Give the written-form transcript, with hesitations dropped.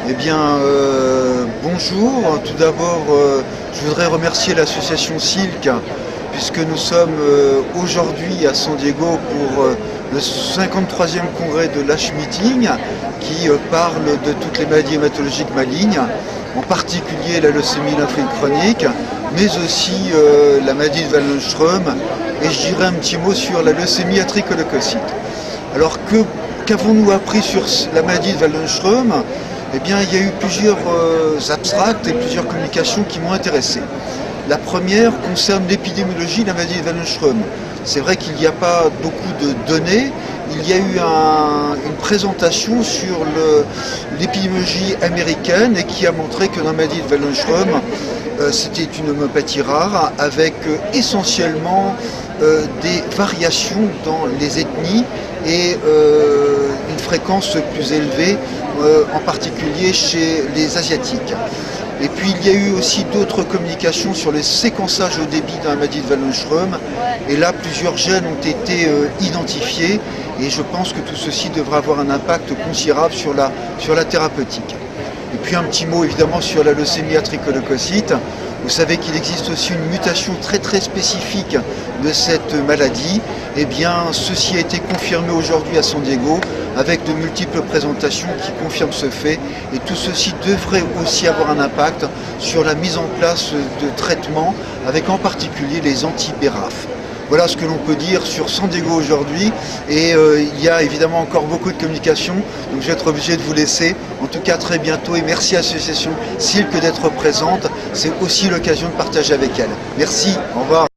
Eh bien, bonjour. Tout d'abord, je voudrais remercier l'association Silk, puisque nous sommes aujourd'hui à San Diego pour le 53e congrès de l'ASH Meeting, qui parle de toutes les maladies hématologiques malignes, en particulier la leucémie lymphoïde chronique, mais aussi la maladie de Waldenström, et je dirais un petit mot sur la leucémie atricoleucocyte. Alors, qu'avons-nous appris sur la maladie de Waldenström? Eh bien, il y a eu plusieurs abstracts et plusieurs communications qui m'ont intéressé. La première concerne l'épidémiologie de la maladie de Waldenström. C'est vrai qu'il n'y a pas beaucoup de données. Il y a eu une présentation sur l'épidémiologie américaine et qui a montré que dans la maladie de Waldenström, c'était une homéopathie rare avec essentiellement des variations dans les ethnies et une fréquence plus élevée, en particulier chez les Asiatiques. Et puis il y a eu aussi d'autres communications sur les séquençages au débit dans la maladie de Waldenström. Et là, plusieurs gènes ont été identifiés et je pense que tout ceci devra avoir un impact considérable sur la thérapeutique. Et puis un petit mot évidemment sur la leucémie atricoleucocyte. Vous savez qu'il existe aussi une mutation très spécifique de cette maladie. Eh bien, ceci a été confirmé aujourd'hui à San Diego avec de multiples présentations qui confirment ce fait. Et tout ceci devrait aussi avoir un impact sur la mise en place de traitements avec en particulier les anti-BRAF. Voilà ce que l'on peut dire sur San Diego aujourd'hui et il y a évidemment encore beaucoup de communication, donc je vais être obligé de vous laisser. En tout cas, très bientôt et merci à l'association Silk d'être présente. C'est aussi l'occasion de partager avec elle. Merci, au revoir.